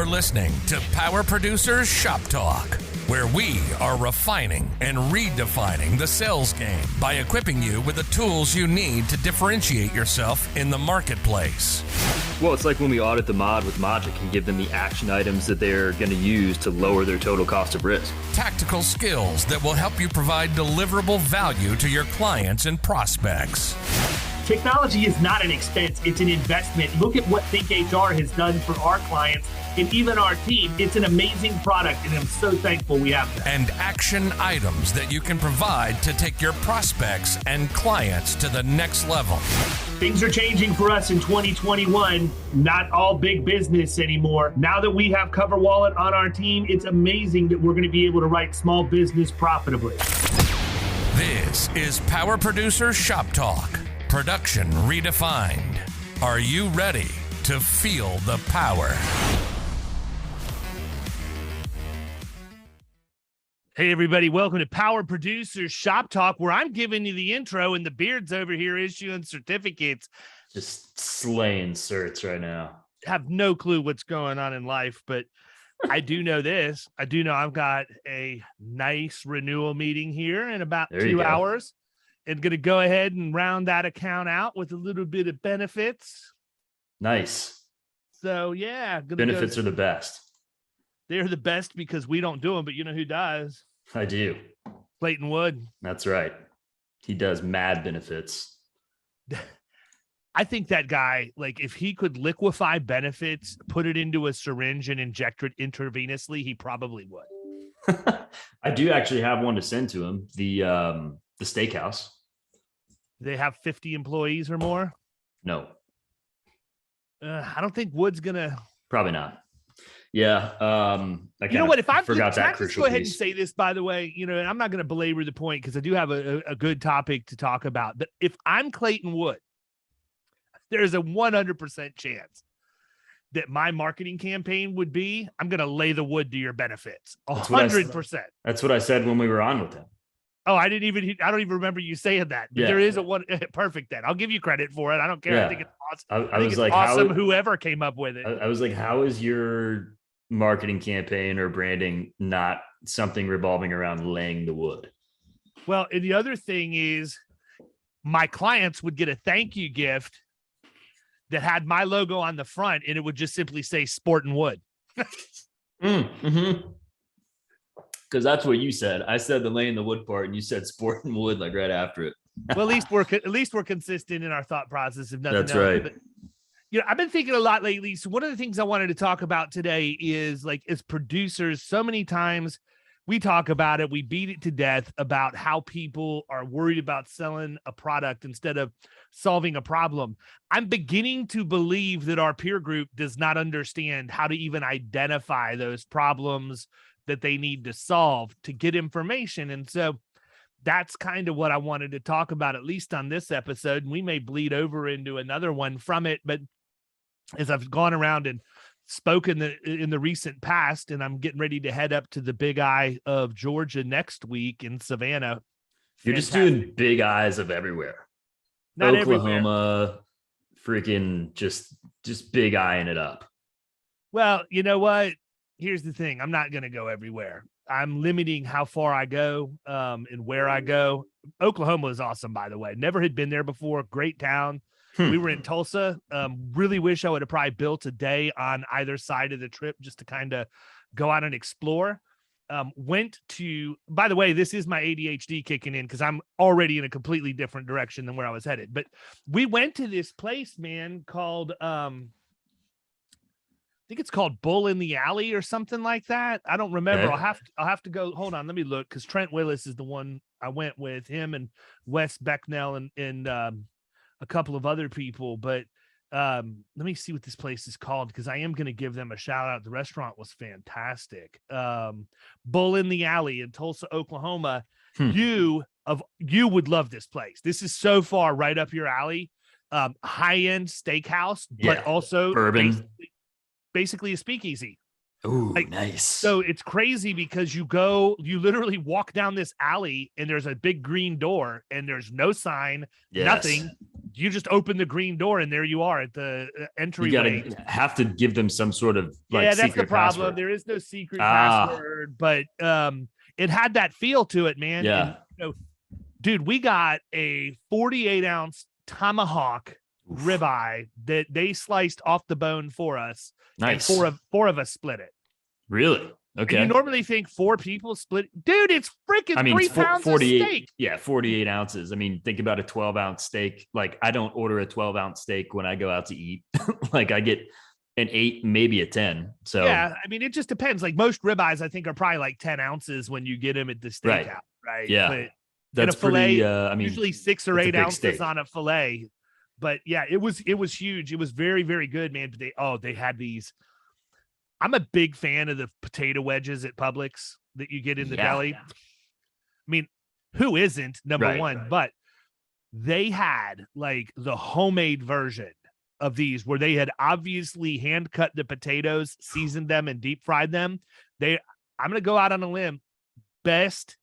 You're listening to Power Producers Shop Talk, where we are refining and redefining the sales game by equipping you with the tools you need to differentiate yourself in the marketplace. Well, it's like when we audit the mod with Logic and give them the action items that they're going to use to lower their total cost of risk. Tactical skills that will help you provide deliverable value to your clients and prospects. Technology is not an expense, it's an investment. Look at what Think HR has done for our clients and even our team. It's an amazing product, and I'm so thankful we have that. And action items that you can provide to take your prospects and clients to the next level. Things are changing for us in 2021. Not all big business anymore. Now that we have Cover Wallet on our team, it's amazing that we're going to be able to write small business profitably. This is Power Producer Shop Talk. Production redefined. Are you ready to feel the power? Hey, everybody. Welcome to Power Producers Shop Talk, where I'm giving you the intro and the beard's over here issuing certificates. Just slaying certs right now. Have no clue what's going on in life, but I do know this. I do know I've got a nice renewal meeting here in about 2 hours. And going to go ahead and round that account out with a little bit of benefits. Nice. So, yeah. Benefits are the best. They're the best because we don't do them, but you know who does? I do. Clayton Wood. That's right. He does mad benefits. I think that guy, like, if he could liquefy benefits, put it into a syringe and inject it intravenously, he probably would. I do actually have one to send to him. The steakhouse. They have 50 employees or more? No. I don't think Wood's gonna. Probably not. Yeah. You know what? If I forgot that crucial, just go ahead and say this, by the way, you know, and I'm not going to belabor the point because I do have a good topic to talk about. But if I'm Clayton Wood, there's a 100% chance that my marketing campaign would be, I'm going to lay the wood to your benefits. 100%. That's what I said when we were on with him. Oh, I don't even remember you saying that. But there is a one perfect then. I'll give you credit for it. I don't care. Yeah. I think it's awesome. I think it's like, awesome whoever came up with it. I was like, how is your marketing campaign or branding not something revolving around laying the wood? Well, and the other thing is my clients would get a thank you gift that had my logo on the front and it would just simply say Sport and Wood. Mm-hmm. Because that's what you said. I said the laying the wood part, and you said Sport and Wood like right after it. Well, at least we're consistent in our thought process. If nothing that's else. Right. But, you know, I've been thinking a lot lately. So one of the things I wanted to talk about today is, like, as producers, so many times we talk about it, we beat it to death about how people are worried about selling a product instead of solving a problem. I'm beginning to believe that our peer group does not understand how to even identify those problems that they need to solve to get information. And so that's kind of what I wanted to talk about, at least on this episode. And we may bleed over into another one from it. But as I've gone around and spoken in the recent past, and I'm getting ready to head up to the Big Eye of Georgia next week in Savannah. You're just doing big eyes of everywhere. Not Oklahoma, freaking just big eyeing it up. Well, you know what? Here's the thing. I'm not going to go everywhere. I'm limiting how far I go and where I go. Oklahoma is awesome, by the way. Never had been there before. Great town. We were in Tulsa. Really wish I would have probably built a day on either side of the trip just to kind of go out and explore. Went to, by the way, this is my ADHD kicking in because I'm already in a completely different direction than where I was headed. But we went to this place, man, called I think it's called Bull in the Alley or something like that. I don't remember. Okay. I'll have to go. Hold on, let me look, because Trent Willis is the one I went with, him and Wes Becknell and a couple of other people. But let me see what this place is called, because I am going to give them a shout out. The restaurant was fantastic. Bull in the Alley in Tulsa, Oklahoma. You would love this place. This is so far right up your alley. High-end steakhouse, but also bourbon. Basically a speakeasy. Ooh, nice. So it's crazy because you literally walk down this alley and there's a big green door and there's no sign, nothing. you just open the green door and there you are at the entryway. You have to give them some sort of like that's secret the problem. password. There is no secret password, but it had that feel to it, man. Yeah. And, dude, we got a 48-ounce tomahawk ribeye that they sliced off the bone for us. Nice. And four of us split it. Really? Okay. And you normally think 4 people split. Dude, it's freaking 3 pounds 48, of steak. Yeah, 48 ounces. I mean, think about a 12-ounce steak. Like, I don't order a 12-ounce steak when I go out to eat. Like, I get an 8, maybe a 10. So yeah, I mean, it just depends. Like most ribeyes, I think, are probably like 10 ounces when you get them at the steakhouse, right? Yeah. But that's fillet, pretty. I mean, usually 6 or 8 ounces steak on a fillet. But yeah, it was huge. It was very, very good, man. But they had these. I'm a big fan of the potato wedges at Publix that you get in the deli. I mean, who isn't, number one? But they had like the homemade version of these where they had obviously hand cut the potatoes, seasoned them, and deep fried them. I'm going to go out on a limb. Best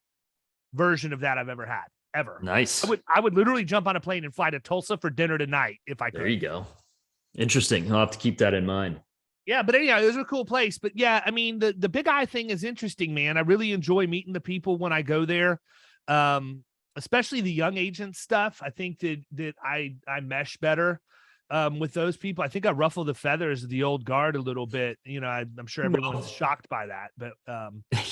version of that I've ever had, ever. Nice. I would literally jump on a plane and fly to Tulsa for dinner tonight if I could. There you go. Interesting. I'll have to keep that in mind. Yeah, but anyhow, it was a cool place. But yeah, I mean, the Big Eye thing is interesting, man. I really enjoy meeting the people when I go there, especially the young agent stuff. I think that I mesh better with those people. I think I ruffle the feathers of the old guard a little bit. You know, I'm sure everyone's shocked by that. But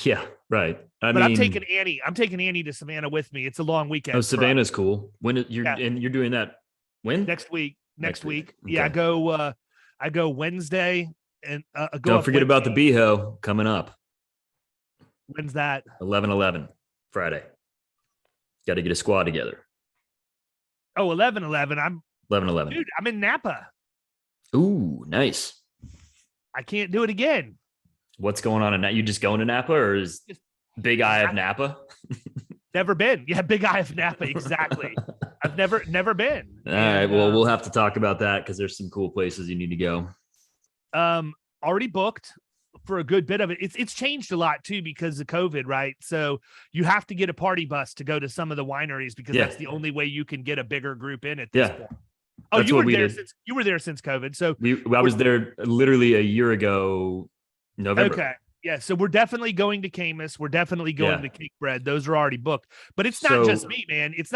yeah, right. I'm taking Annie. I'm taking Annie to Savannah with me. It's a long weekend. Oh, Savannah's cool. When and you're doing that when? Next week. Okay. Yeah, I go Wednesday. And don't forget about the Beho coming up. When's that? 11/11 Friday. Got to get a squad together. Oh, 11/11. 11/11. Dude, I'm in Napa. Ooh, nice. I can't do it again. What's going on in Napa? You just going to Napa, or is Big Eye of Napa? Never been. Yeah, Big Eye of Napa. Exactly. I've never been. All right. Well, we'll have to talk about that because there's some cool places you need to go. Already booked for a good bit of it. It's changed a lot too because of COVID, right? So you have to get a party bus to go to some of the wineries because that's the only way you can get a bigger group in at this point. Oh, you were there since COVID. So I was there literally a year ago, November. Okay. Yeah, so we're definitely going to Camus. We're definitely going to Cake Bread. Those are already booked. But it's not just me, man. It's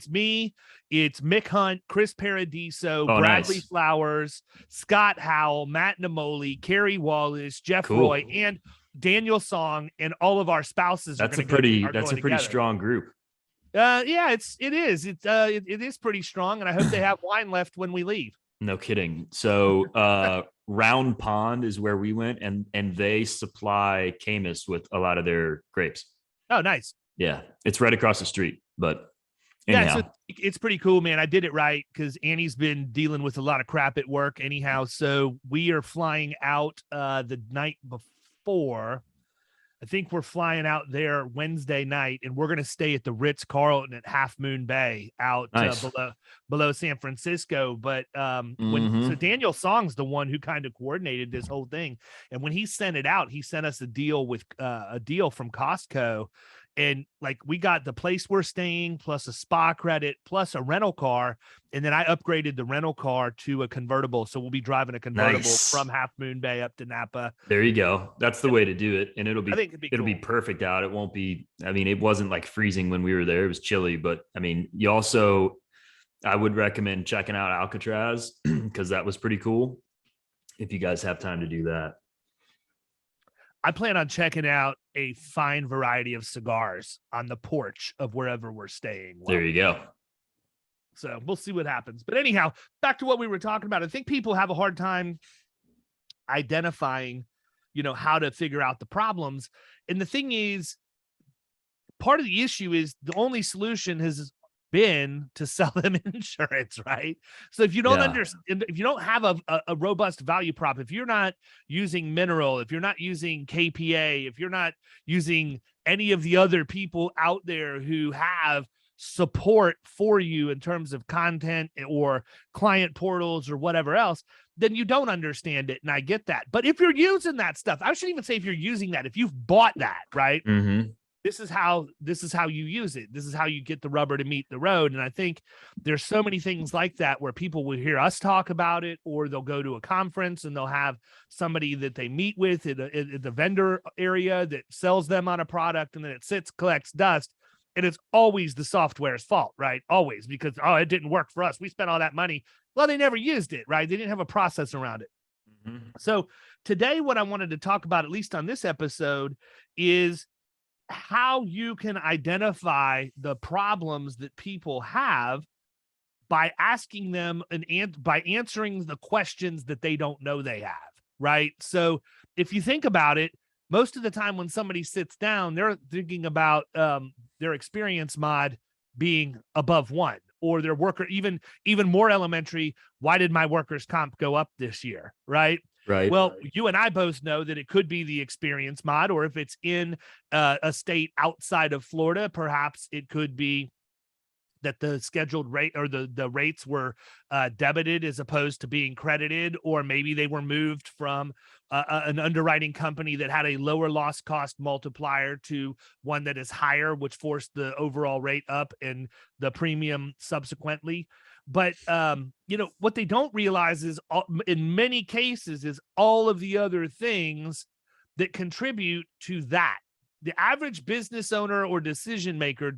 me, it's Mick Hunt, Chris Paradiso, Bradley Flowers, Scott Howell, Matt Namoli, Kerry Wallace, Jeff Roy, and Daniel Song, and all of our spouses. That's a pretty strong group. Yeah, it is pretty strong, and I hope they have wine left when we leave. No kidding. So Round Pond is where we went, and they supply Camus with a lot of their grapes. Oh, nice. Yeah, it's right across the street. But anyhow. Yeah, so it's pretty cool, man. I did it right because Annie's been dealing with a lot of crap at work anyhow. So we are flying out the night before. I think we're flying out there Wednesday night, and we're going to stay at the Ritz-Carlton at Half Moon Bay out below San Francisco. But so Daniel Song's the one who kind of coordinated this whole thing. And when he sent it out, he sent us a deal from Costco. And like we got the place we're staying plus a spa credit plus a rental car. And then I upgraded the rental car to a convertible. So we'll be driving a convertible from Half Moon Bay up to Napa. There you go. That's the way to do it. And it'll be be perfect out. It won't be, I mean, it wasn't like freezing when we were there. It was chilly, but I mean, I would recommend checking out Alcatraz because that was pretty cool. If you guys have time to do that. I plan on checking out a fine variety of cigars on the porch of wherever we're staying. There you go. So we'll see what happens. But anyhow, back to what we were talking about. I think people have a hard time identifying, how to figure out the problems. And the thing is, part of the issue is the only solution has been to sell them insurance, right? So if you don't understand, if you don't have a robust value prop, if you're not using Mineral, if you're not using KPA, if you're not using any of the other people out there who have support for you in terms of content or client portals or whatever else, then you don't understand it. And I get that. But if you're using that stuff, I shouldn't even say if you're using that, if you've bought that, right? this is how you use it. This is how you get the rubber to meet the road. And I think there's so many things like that where people will hear us talk about it, or they'll go to a conference and they'll have somebody that they meet with in the vendor area that sells them on a product, and then it sits, collects dust. And it's always the software's fault, right? Always, because, oh, it didn't work for us. We spent all that money. Well, they never used it, right? They didn't have a process around it. Mm-hmm. So today, what I wanted to talk about, at least on this episode, is how you can identify the problems that people have by asking them by answering the questions that they don't know they have, right? So if you think about it, most of the time when somebody sits down, they're thinking about their experience mod being above 1, or their worker, even more elementary, why did my workers' comp go up this year, right? Right. Well, you and I both know that it could be the experience mod, or if it's in a state outside of Florida, perhaps it could be that the scheduled rate or the rates were debited as opposed to being credited, or maybe they were moved from an underwriting company that had a lower loss cost multiplier to one that is higher, which forced the overall rate up and the premium subsequently. But, what they don't realize is in many cases is all of the other things that contribute to that. The average business owner or decision maker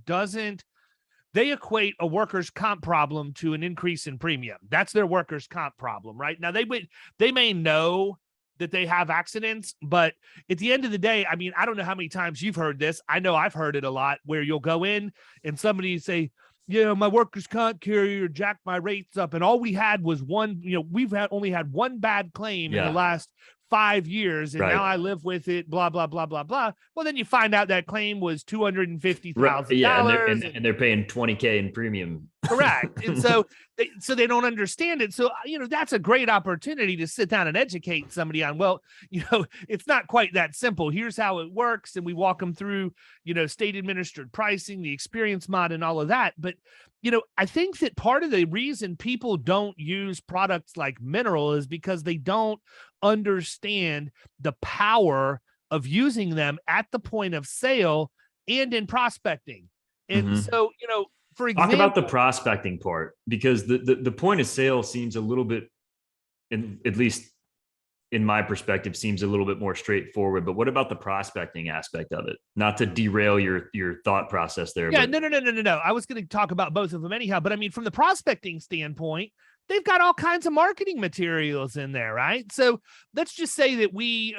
they equate a workers' comp problem to an increase in premium. That's their workers' comp problem, right? Now, they may know that they have accidents, but at the end of the day, I mean, I don't know how many times you've heard this. I know I've heard it a lot, where you'll go in and somebody say, my workers' comp carrier jacked my rates up, and all we had was one, we've only had one bad claim in the last 5 years, and now I live with it, blah, blah, blah, blah, blah. Well, then you find out that claim was $250,000. Yeah, and they're paying $20K in premium. Correct. And so they don't understand it. So, that's a great opportunity to sit down and educate somebody on, well, it's not quite that simple. Here's how it works. And we walk them through, state administered pricing, the experience mod, and all of that. But, I think that part of the reason people don't use products like Mineral is because they don't understand the power of using them at the point of sale and in prospecting. And so, for example, talk about the prospecting part, because the point of sale seems a little bit, at least in my perspective, seems a little bit more straightforward. But what about the prospecting aspect of it? Not to derail your thought process there. Yeah, no. I was going to talk about both of them anyhow. But I mean, from the prospecting standpoint, they've got all kinds of marketing materials in there, right? So let's just say that we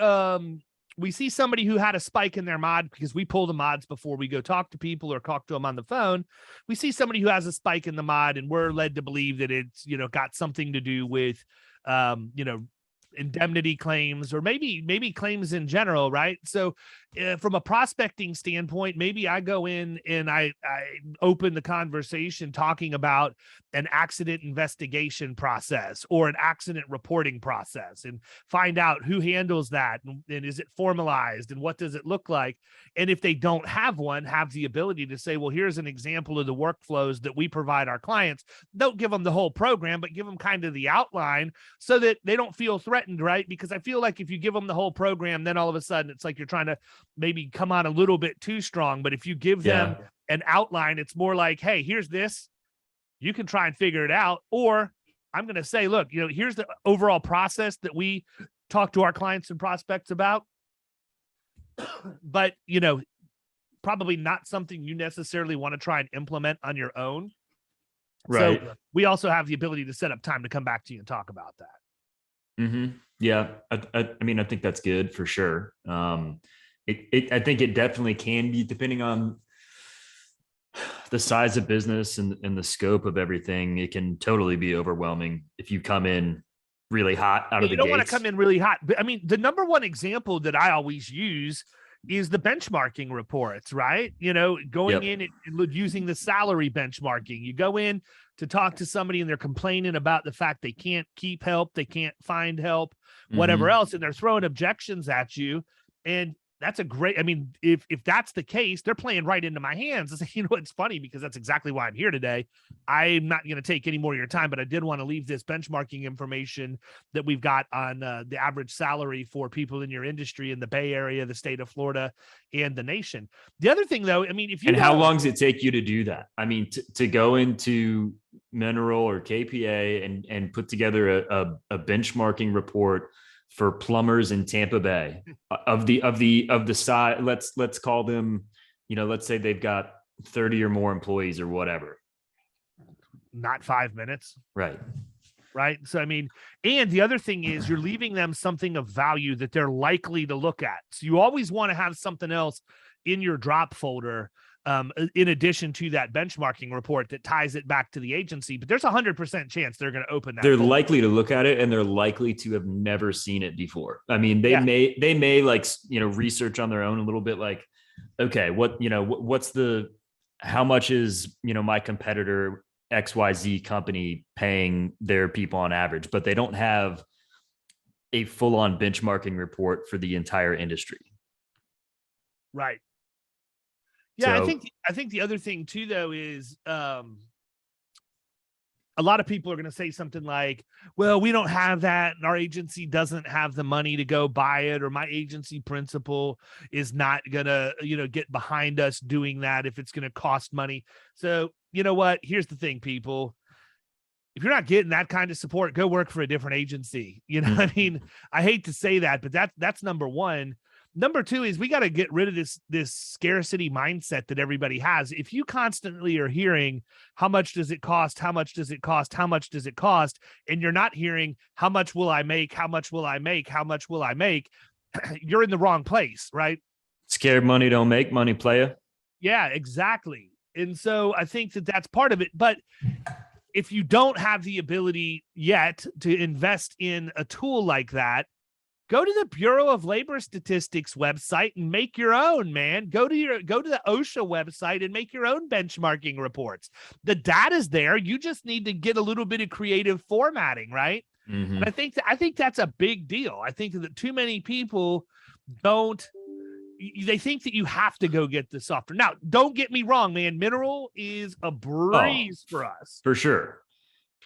see somebody who had a spike in their mod, because we pull the mods before we go talk to people or talk to them on the phone. We see somebody who has a spike in the mod, and we're led to believe that it's, got something to do with, indemnity claims, or maybe claims in general, right? So from a prospecting standpoint, maybe I go in and I open the conversation talking about an accident investigation process or an accident reporting process, and find out who handles that, and is it formalized, and what does it look like? And if they don't have one, have the ability to say, well, here's an example of the workflows that we provide our clients. Don't give them the whole program, but give them kind of the outline so that they don't feel threatened, right? Because I feel like if you give them the whole program, then all of a sudden it's like you're trying to maybe come on a little bit too strong. But if you give them an outline, it's more like, hey, here's this, you can try and figure it out. Or I'm going to say, look, here's the overall process that we talk to our clients and prospects about. But, probably not something you necessarily want to try and implement on your own. Right. So we also have the ability to set up time to come back to you and talk about that. Mm-hmm. Yeah. I mean, I think that's good for sure. I think it definitely can be, depending on the size of business and the scope of everything. It can totally be overwhelming if you come in really hot out of the gates. You don't want to come in really hot. But I mean, the number one example that I always use is the benchmarking reports, right? Going in and using the salary benchmarking. You go in to talk to somebody and they're complaining about the fact they can't keep help, they can't find help, whatever else, and they're throwing objections at you. And That's a great, I mean, if that's the case, they're playing right into my hands. It's funny because that's exactly why I'm here today. I'm not going to take any more of your time, but I did want to leave this benchmarking information that we've got on the average salary for people in your industry in the Bay Area, the state of Florida, and the nation. The other thing, though, I mean, if you and how long does it take you to do that? I mean, to go into Mineral or KPA and put together a benchmarking report for plumbers in Tampa Bay of the size, let's call them, let's say they've got 30 or more employees or whatever. Not 5 minutes. Right. So, I mean, and the other thing is you're leaving them something of value that they're likely to look at. So you always want to have something else in your drop folder, in addition to that benchmarking report that ties it back to the agency. But there's 100% chance they're going to open that. They're likely to look at it, and they're likely to have never seen it before. I mean, they may like, research on their own a little bit, like, okay, how much is, my competitor XYZ company paying their people on average, but they don't have a full-on benchmarking report for the entire industry. Right. Yeah, So, I think the other thing too, though, is a lot of people are going to say something like, well, we don't have that, and our agency doesn't have the money to go buy it, or my agency principal is not going to, get behind us doing that if it's going to cost money. So, you know what? Here's the thing, people. If you're not getting that kind of support, go work for a different agency. I mean, I hate to say that, but that's number one. Number two is we got to get rid of this scarcity mindset that everybody has. If you constantly are hearing, how much does it cost? How much does it cost? How much does it cost? And you're not hearing, how much will I make? How much will I make? How much will I make? You're in the wrong place, right? Scared money don't make money, playa. Yeah, exactly. And so I think that's part of it. But if you don't have the ability yet to invest in a tool like that, go to the Bureau of Labor Statistics website and make your own, man. Go to the OSHA website and make your own benchmarking reports. The data's there. You just need to get a little bit of creative formatting, right? Mm-hmm. And I think that's a big deal. I think that too many people they think that you have to go get the software. Now, don't get me wrong, man. Mineral is a breeze for us. For sure.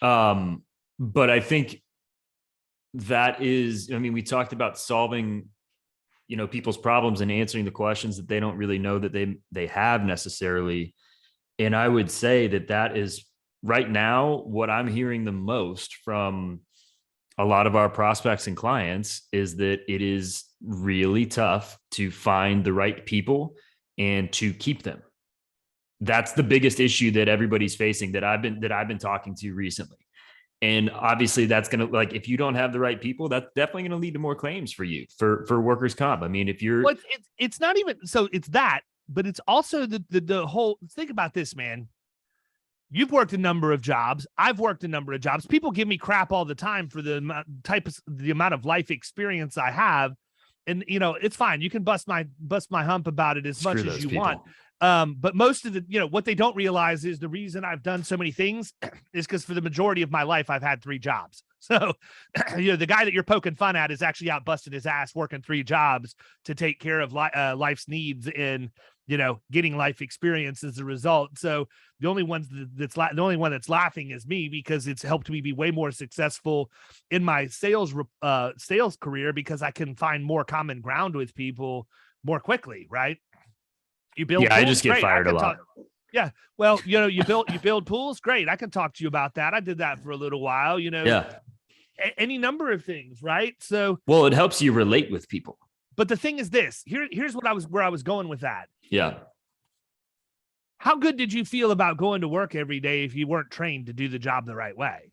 But I think that is, we talked about solving, people's problems and answering the questions that they don't really know that they have necessarily. And I would say that is right now what I'm hearing the most from a lot of our prospects and clients is that it is really tough to find the right people and to keep them. That's the biggest issue that everybody's facing that I've been talking to recently. And obviously that's going to, like, if you don't have the right people, that's definitely going to lead to more claims for you for workers' comp. I mean, if you're, well, it's not even, so it's that, but it's also the whole, think about this, man. You've worked a number of jobs. I've worked a number of jobs. People give me crap all the time for the amount of life experience I have. And, it's fine. You can bust my hump about it as much as you want. But most of what they don't realize is the reason I've done so many things is because for the majority of my life, I've had 3 jobs. So, the guy that you're poking fun at is actually out busting his ass working 3 jobs to take care of life's needs and, getting life experience as a result. So the only one that's laughing is me, because it's helped me be way more successful in my sales career, because I can find more common ground with people more quickly. Right. You build pools, I just get fired a lot. Yeah. Well, you build pools. Great. I can talk to you about that. I did that for a little while, any number of things. Right. So, well, it helps you relate with people. But the thing is this, here's where I was going with that. Yeah. How good did you feel about going to work every day if you weren't trained to do the job the right way?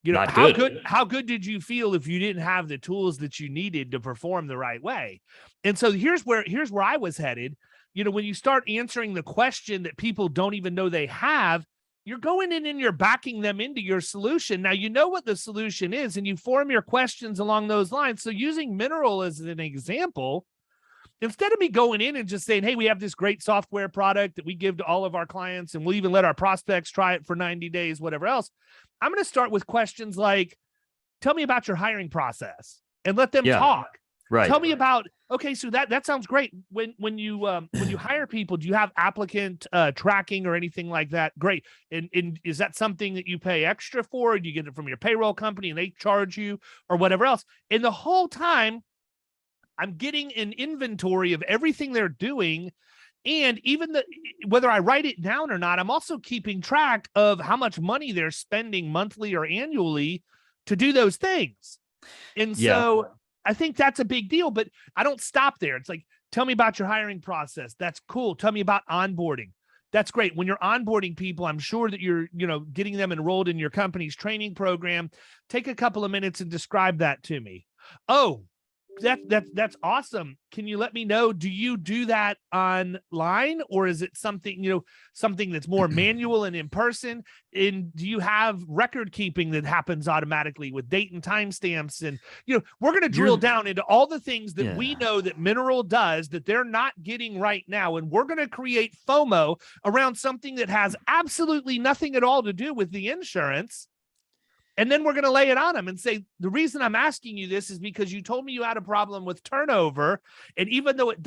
How good did you feel if you didn't have the tools that you needed to perform the right way? And so here's where I was headed. When you start answering the question that people don't even know they have, you're going in and you're backing them into your solution. Now, you know what the solution is, and you form your questions along those lines. So using Mineral as an example, instead of me going in and just saying, hey, we have this great software product that we give to all of our clients, and we'll even let our prospects try it for 90 days, whatever else, I'm going to start with questions like, tell me about your hiring process, and let them talk. Right. Tell me about, okay, so that sounds great. When you hire people, do you have applicant tracking or anything like that? Great. And is that something that you pay extra for? Or do you get it from your payroll company and they charge you or whatever else? And the whole time I'm getting an inventory of everything they're doing. And even whether I write it down or not, I'm also keeping track of how much money they're spending monthly or annually to do those things. And so I think that's a big deal, but I don't stop there. It's like, tell me about your hiring process. That's cool. Tell me about onboarding. That's great. When you're onboarding people, I'm sure that you're, getting them enrolled in your company's training program. Take a couple of minutes and describe that to me. Oh, that's awesome. Can you let me know, do you do that online, or is it something, something that's more manual and in person? And do you have record keeping that happens automatically with date and timestamps? And, we're going to drill down into all the things that we know that Mineral does that they're not getting right now. And we're going to create FOMO around something that has absolutely nothing at all to do with the insurance. And then we're going to lay it on them and say, the reason I'm asking you this is because you told me you had a problem with turnover. And even though it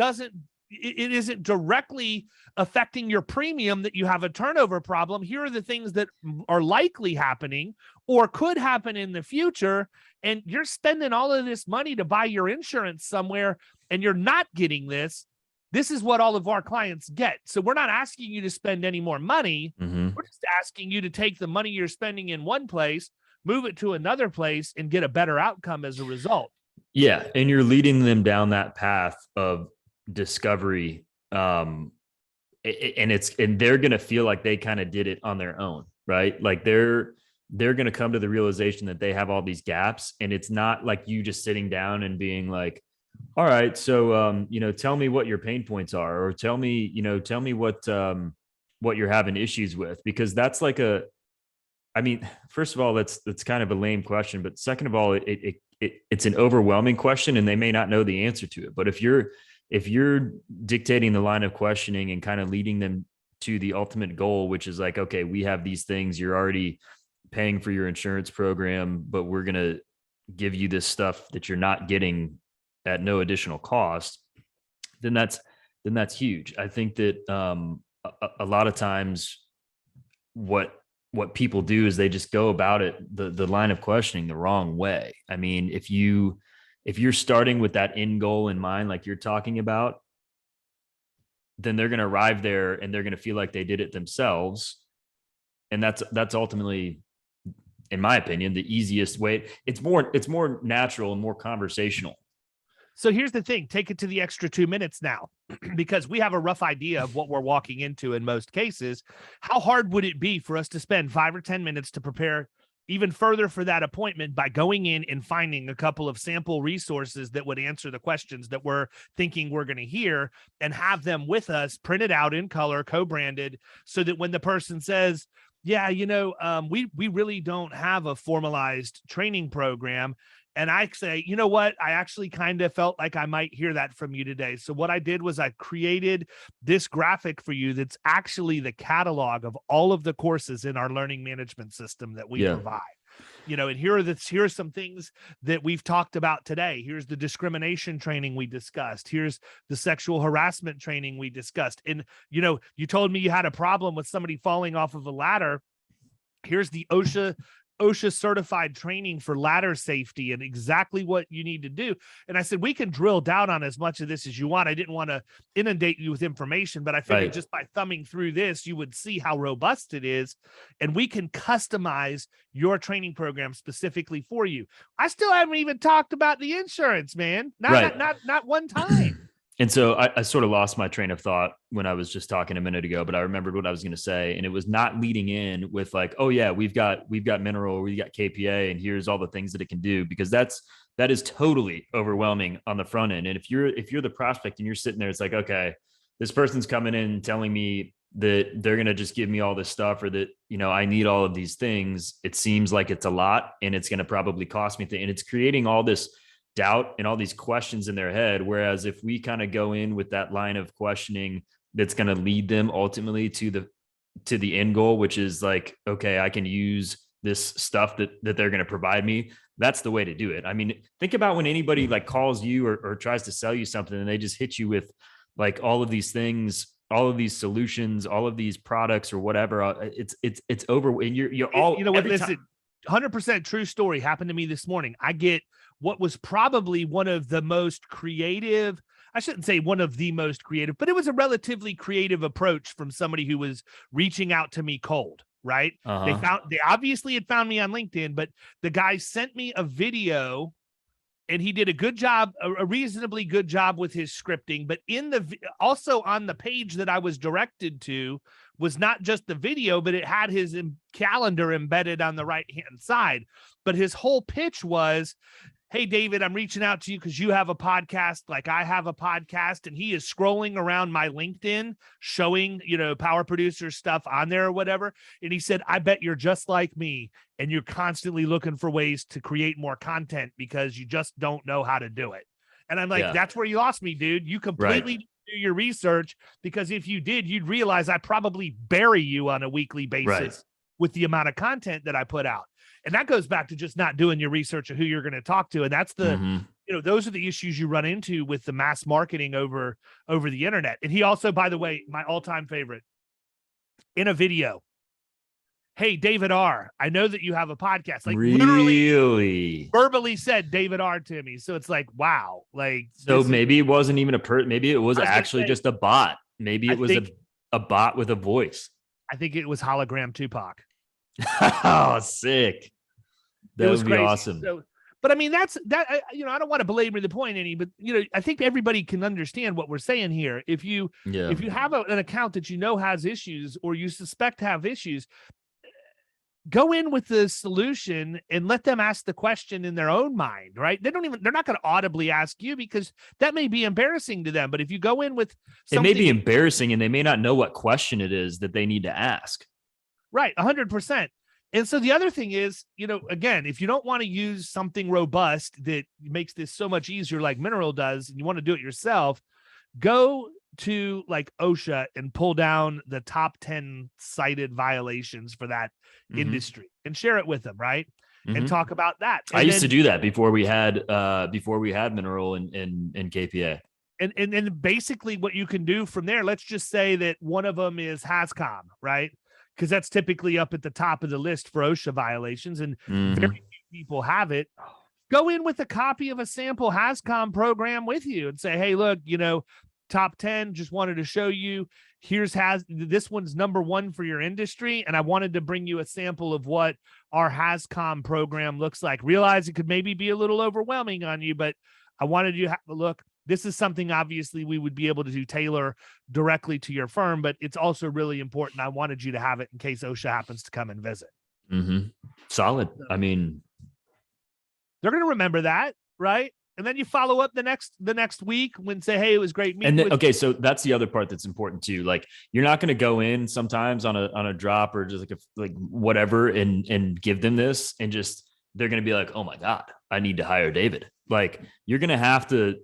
isn't directly affecting your premium that you have a turnover problem, here are the things that are likely happening or could happen in the future. And you're spending all of this money to buy your insurance somewhere and you're not getting this. This is what all of our clients get. So we're not asking you to spend any more money. Mm-hmm. We're just asking you to take the money you're spending in one place, move it to another place, and get a better outcome as a result. Yeah. And you're leading them down that path of discovery. And they're going to feel like they kind of did it on their own, right? Like they're going to come to the realization that they have all these gaps, and it's not like you just sitting down and being like, all right, so, tell me what your pain points are, or tell me what you're having issues with, because that's like first of all, that's kind of a lame question, but second of all, it's an overwhelming question and they may not know the answer to it. But if you're dictating the line of questioning and kind of leading them to the ultimate goal, which is like, okay, we have these things, you're already paying for your insurance program, but we're going to give you this stuff that you're not getting at no additional cost, then that's huge. I think that a lot of times what people do is they just go about it, the line of questioning, the wrong way. I mean, if you're starting with that end goal in mind, like you're talking about, then they're going to arrive there and they're going to feel like they did it themselves. And that's ultimately, in my opinion, the easiest way. It's more natural and more conversational. So here's the thing, take it to the extra 2 minutes now, because we have a rough idea of what we're walking into in most cases. How hard would it be for us to spend 5 or 10 minutes to prepare even further for that appointment by going in and finding a couple of sample resources that would answer the questions that we're thinking we're going to hear, and have them with us, printed out in color, co-branded, so that when the person says, yeah, we really don't have a formalized training program, and I say, you know what? I actually kind of felt like I might hear that from you today. So what I did was I created this graphic for you that's actually the catalog of all of the courses in our learning management system that we provide. And here are some things that we've talked about today. Here's the discrimination training we discussed. Here's the sexual harassment training we discussed. And, you told me you had a problem with somebody falling off of a ladder. Here's the OSHA certified training for ladder safety and exactly what you need to do. And I said, we can drill down on as much of this as you want. I didn't want to inundate you with information, but I figured just by thumbing through this, you would see how robust it is. And we can customize your training program specifically for you. I still haven't even talked about the insurance, man. Not one time. And so I sort of lost my train of thought when I was just talking a minute ago, but I remembered what I was going to say. And it was not leading in with like, oh yeah, we've got Mineral, we got KPA, and here's all the things that it can do, because that is totally overwhelming on the front end. And if you're the prospect and you're sitting there, it's like, okay, this person's coming in and telling me that they're going to just give me all this stuff, or that, I need all of these things. It seems like it's a lot, and it's going to probably cost me. And it's creating all this doubt and all these questions in their head. Whereas if we kind of go in with that line of questioning that's going to lead them ultimately to the end goal, which is like, okay, I can use this stuff that they're going to provide me, that's the way to do it. I mean, think about when anybody like calls you or tries to sell you something and they just hit you with like all of these things, all of these solutions, all of these products or whatever. It's over. And you're all, you know what, listen, 100% true story happened to me this morning. I get what was probably one of the most creative, I shouldn't say one of the most creative, but it was a relatively creative approach from somebody who was reaching out to me cold, right? They obviously had found me on LinkedIn, but the guy sent me a video and he did a good job, a reasonably good job with his scripting. But also on the page that I was directed to was not just the video, but it had his calendar embedded on the right-hand side. But his whole pitch was, hey, David, I'm reaching out to you because you have a podcast like I have a podcast. And he is scrolling around my LinkedIn showing, power producer stuff on there or whatever. And he said, I bet you're just like me and you're constantly looking for ways to create more content because you just don't know how to do it. And I'm like, That's where you lost me, dude. You completely do your research, because if you did, you'd realize I probably bury you on a weekly basis with the amount of content that I put out. And that goes back to just not doing your research of who you're going to talk to. And that's the, those are the issues you run into with the mass marketing over the internet. And he also, by the way, my all-time favorite, in a video, hey, David R., I know that you have a podcast. Like literally verbally said David R. to me. So it's like, wow. Like, so maybe it wasn't even maybe it was actually just a bot. Maybe it was a bot with a voice. I think it was hologram Tupac. Oh, sick. That would be crazy. Awesome. So, but I mean, that's that, I don't want to belabor the point any, but I think everybody can understand what we're saying here. If you have an account that has issues or you suspect have issues, go in with the solution and let them ask the question in their own mind, right? They're not going to audibly ask you because that may be embarrassing to them. But if you go in with something, it may be embarrassing and they may not know what question it is that they need to ask. Right. 100%. And so the other thing is, again, if you don't want to use something robust that makes this so much easier, like Mineral does, and you want to do it yourself, go to like OSHA and pull down the top 10 cited violations for that industry and share it with them. Right. And talk about that. And I used to do that before we had Mineral and KPA. And basically what you can do from there, let's just say that one of them is HASCOM, right? Because that's typically up at the top of the list for OSHA violations, and very few people have it. Go in with a copy of a sample HASCOM program with you and say, hey, look, top 10, just wanted to show you, this one's number one for your industry, and I wanted to bring you a sample of what our HASCOM program looks like. Realize it could maybe be a little overwhelming on you, but I wanted you to have a look. This is something obviously we would be able to tailor directly to your firm, but it's also really important. I wanted you to have it in case OSHA happens to come and visit. Solid. I mean, they're going to remember that, right? And then you follow up the next week when say, hey, it was great meeting. And then, so that's the other part that's important too. Like, you're not going to go in sometimes on a drop or just like whatever and give them this and just, they're going to be like, oh my God, I need to hire David. Like, you're going to have to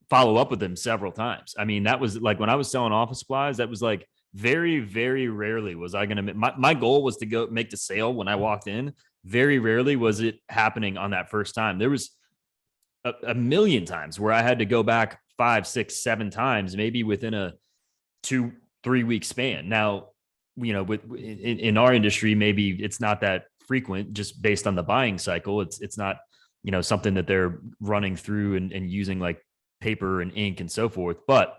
follow up with them several times. I mean, that was like when I was selling office supplies, that was like very, very rarely was I going to, my goal was to go make the sale when I walked in. Very rarely was it happening on that first time. There was a million times where I had to go back 5, 6, 7 times, maybe within a 2-3 week span. Now, in our industry, maybe it's not that frequent just based on the buying cycle. It's not, something that they're running through and using like paper and ink and so forth, but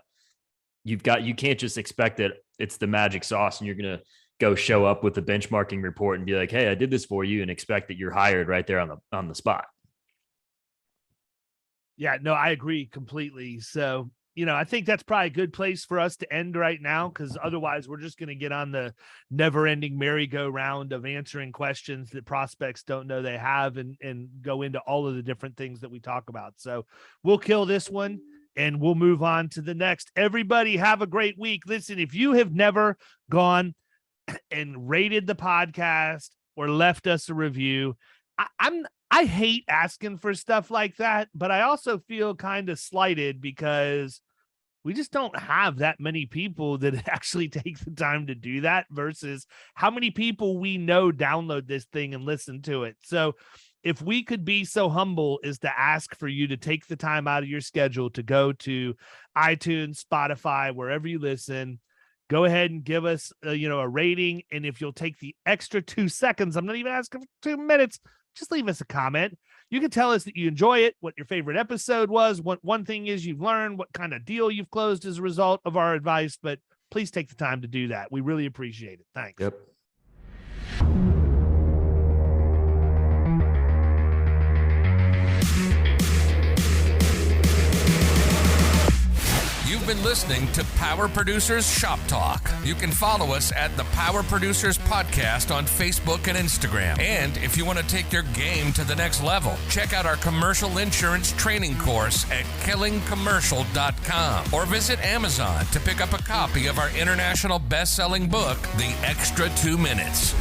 you can't just expect that it's the magic sauce and you're going to go show up with the benchmarking report and be like, hey, I did this for you, and expect that you're hired right there on the spot. Yeah, no, I agree completely. So, I think that's probably a good place for us to end right now, because otherwise we're just going to get on the never-ending merry-go-round of answering questions that prospects don't know they have and go into all of the different things that we talk about. So we'll kill this one and we'll move on to the next. Everybody have a great week. Listen, if you have never gone and rated the podcast or left us a review, I hate asking for stuff like that, but I also feel kind of slighted because we just don't have that many people that actually take the time to do that versus how many people we know download this thing and listen to it. So if we could be so humble as to ask for you to take the time out of your schedule to go to iTunes, Spotify, wherever you listen, go ahead and give us a rating. And if you'll take the extra 2 seconds, I'm not even asking for 2 minutes, just leave us a comment. You can tell us that you enjoy it, what your favorite episode was, what one thing is you've learned, what kind of deal you've closed as a result of our advice, but please take the time to do that. We really appreciate it. Thanks. Yep. You've been listening to Power Producers Shop Talk. You can follow us at the Power Producers Podcast on Facebook and Instagram. And if you want to take your game to the next level, check out our commercial insurance training course at killingcommercial.com or visit Amazon to pick up a copy of our international best-selling book, The Extra 2 Minutes.